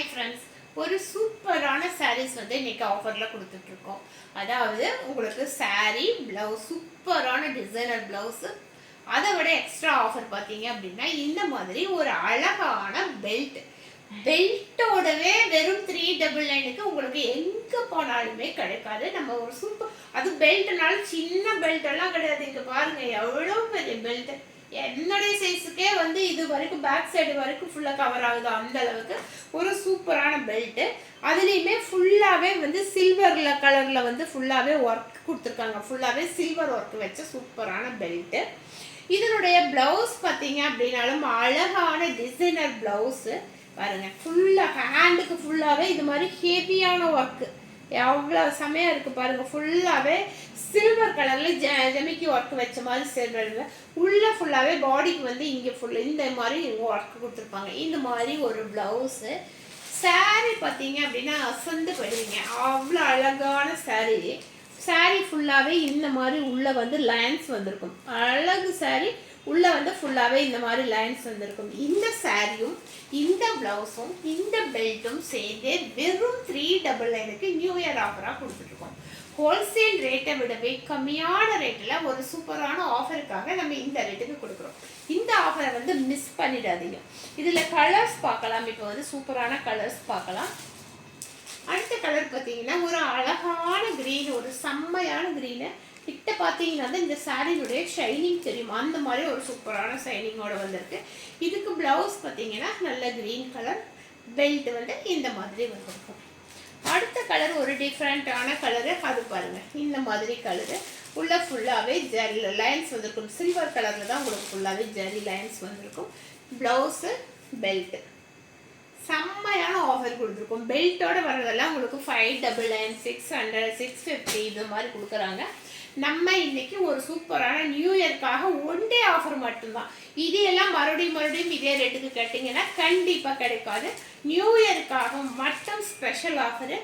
Hi friends, ஒரு சூப்பரான சாரீஸ் வந்து இன்னைக்கு ஆஃபரில் கொடுத்துட்ருக்கோம். அதாவது உங்களுக்கு சாரீ ப்ளவுஸ், சூப்பரான டிசைனர் ப்ளவுஸு, அதை விட எக்ஸ்ட்ரா ஆஃபர் பார்த்தீங்க அப்படின்னா இந்த மாதிரி ஒரு அழகான பெல்ட்டோடவே வெறும் 399க்கு உங்களுக்கு எங்கே போனாலுமே கிடைக்காது. நம்ம ஒரு சூப்பர், அது பெல்ட்னால சின்ன பெல்ட்டெல்லாம் கிடையாது. இங்கே பாருங்கள் எவ்வளோ பெரிய பெல்ட்டு, என்னுடைய சைஸுக்கே வந்து இது வரைக்கும் பேக் சைடு வரைக்கும் ஃபுல்லாக கவர் ஆகுது. அந்த அளவுக்கு ஒரு சூப்பரான பெல்ட்டு. அதுலேயுமே ஃபுல்லாகவே வந்து சில்வரில் கலரில் வந்து ஃபுல்லாகவே ஒர்க் கொடுத்துருக்காங்க. ஃபுல்லாகவே சில்வர் ஒர்க் வச்ச சூப்பரான பெல்ட்டு. இதனுடைய ப்ளவுஸ் பார்த்தீங்க அப்படின்னாலும் அழகான டிசைனர் ப்ளவுஸு பாருங்கள். ஃபுல்லாக ஹேண்டுக்கு ஃபுல்லாகவே இது மாதிரி ஹெவியான ஒர்க்கு எவ்வளோ செமையாக இருக்குது பாருங்கள். ஃபுல்லாகவே சில்வர் கலரில் ஜமிக்கி ஒர்க் வச்ச மாதிரி சில்வரில் உள்ளே ஃபுல்லாகவே பாடிக்கு வந்து இங்கே ஃபுல்லாக இந்த மாதிரி ஒர்க் கொடுத்துருப்பாங்க. இந்த மாதிரி ஒரு ப்ளவுஸு. சாரீ பார்த்தீங்க அப்படின்னா அசந்து போயிடுவீங்க, அவ்வளோ அழகான சாரீ ஃபுல்லாகவே இந்த மாதிரி உள்ளே வந்து லைன்ஸ் வந்திருக்கும். அழகு சாரீ உள்ளே வந்து ஃபுல்லாகவே இந்த மாதிரி லைன்ஸ் வந்திருக்கும். இந்த சாரியும் இந்த ப்ளவுஸும் இந்த பெல்ட்டும் சேர்ந்து வெறும் 399க்கு நியூ இயர் ஆஃபராக கொடுத்துட்ருக்கோம். ஹோல்சேல் ரேட்டை விடவே கம்மியான ரேட்டில் ஒரு சூப்பரான ஆஃபருக்காக நம்ம இந்த ரேட்டுக்கு கொடுக்குறோம். இந்த ஆஃபரை வந்து மிஸ் பண்ணிடாதீங்க. இதில் கலர்ஸ் பார்க்கலாம். இப்போ வந்து சூப்பரான கலர்ஸ் பார்க்கலாம். அடுத்த கலர் பார்த்தீங்கன்னா ஒரு அழகான க்ரீன், ஒரு செம்மையான க்ரீனு. கிட்ட பார்த்தீங்கன்னா இந்த சாரியுடைய ஷைனிங் தெரியும். அந்த மாதிரி ஒரு சூப்பரான ஷைனிங்கோட வந்திருக்கு. இதுக்கு ப்ளவுஸ் பார்த்தீங்கன்னா நல்ல க்ரீன் கலர், பெல்ட் வந்து இந்த மாதிரி வந்திருக்கும். அடுத்த கலர் ஒரு டிஃப்ரெண்ட்டான கலரு, அது பாருங்கள். இந்த மாதிரி கலரு உள்ள ஃபுல்லாகவே ஜரி லைன்ஸ் வந்திருக்கும். சில்வர் கலரில் தான் உங்களுக்கு ஃபுல்லாகவே ஜரி லைன்ஸ் வந்திருக்கும். ப்ளவுஸு பெல்ட்டு செம்மையான ஆஃபர் கொடுத்துருக்கோம். பெல்ட்டோட வர்றதெல்லாம் உங்களுக்கு 599, 600, 650 இது மாதிரி கொடுக்குறாங்க. நம்ம இன்னைக்கு ஒரு சூப்பரான நியூ இயர்க்காக ஒன் டே ஆஃபர் மட்டும்தான். இது எல்லாம் மறுபடியும் இதே ரேட்டுக்கு கேட்டிங்கன்னா கண்டிப்பாக கிடைக்காது. நியூ இயர்க்காக மட்டும் ஸ்பெஷல் ஆஃபரு.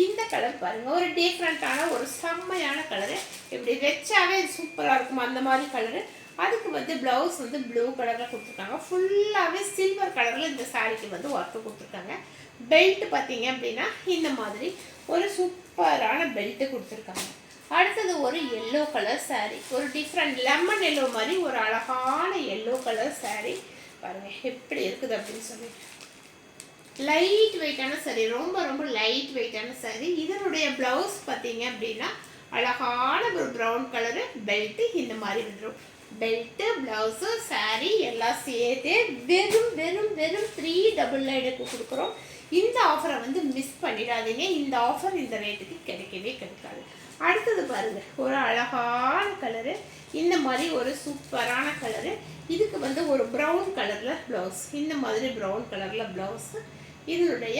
இந்த கலர் பாருங்கள், ஒரு டிஃப்ரெண்ட்டான ஒரு செம்மையான கலரு. இப்படி வச்சாவே சூப்பராக இருக்கும் அந்த மாதிரி கலரு. அதுக்கு வந்து ப்ளவுஸ் வந்து ப்ளூ கலரில் கொடுத்துருக்காங்க. ஃபுல்லாகவே சில்வர் கலரில் இந்த சாரீக்கு வந்து ஒர்க்கு கொடுத்துருக்காங்க. பெல்ட் பார்த்தீங்க அப்படின்னா இந்த மாதிரி ஒரு சூப்பரான பெல்ட்டு கொடுத்துருக்காங்க. அடுத்தது ஒரு எல்லோ கலர் சாரீ, ஒரு டிஃப்ரெண்ட் லெமன் எல்லோ மாதிரி ஒரு அழகான எல்லோ கலர் சாரீ பாருங்கள் எப்படி இருக்குது அப்படின்னு சொல்லி. லைட் வெயிட்டான சாரீ, ரொம்ப ரொம்ப லைட் வெயிட்டான சாரீ. இதனுடைய ப்ளவுஸ் பார்த்தீங்க அப்படின்னா அழகான ஒரு ப்ரௌன் கலரு, பெல்ட்டு இந்த மாதிரி வந்துடும். பெல்ட்டு, ப்ளவுஸு, சாரீ எல்லாம் சேர்த்து வெறும் 399க்கு கொடுக்குறோம். இந்த ஆஃபரை வந்து மிஸ் பண்ணிடாதீங்க. இந்த ஆஃபர் இந்த ரேட்டுக்கு கிடைக்கவே கிடைக்காது. அடுத்தது பாருங்கள், ஒரு அழகான கலரு, இந்த மாதிரி ஒரு சூப்பரான கலரு. இதுக்கு வந்து ஒரு ப்ரௌன் கலரில் ப்ளவுஸ், இந்த மாதிரி ப்ரௌன் கலரில் ப்ளவுஸு. இதனுடைய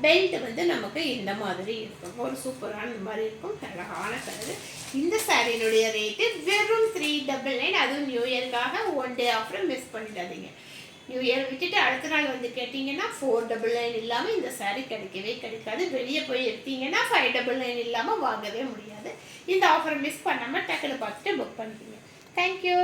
பெல்ட் வந்து நமக்கு இந்த மாதிரி இருக்கும். ஒரு சூப்பரான இந்த மாதிரி இருக்கும், அழகான கலரு. இந்த சாரியினுடைய ரேட்டு வெறும் 399. அதுவும் நியூ இயர்க்காக ஒன் டே ஆஃபர் மிஸ் பண்ணிடாதீங்க. நியூ இயர் விட்டுட்டு அடுத்த நாள் வந்து கேட்டிங்கன்னா 499 இல்லாமல் இந்த சாரீ கிடைக்கவே கிடைக்காது. வெளியே போய் எடுத்தீங்கன்னா 599 இல்லாமல் வாங்கவே முடியாது. இந்த ஆஃபரை மிஸ் பண்ணாமல் டக்குன்னு பார்த்துட்டு புக் பண்ணிக்கிங்க. தேங்க்யூ.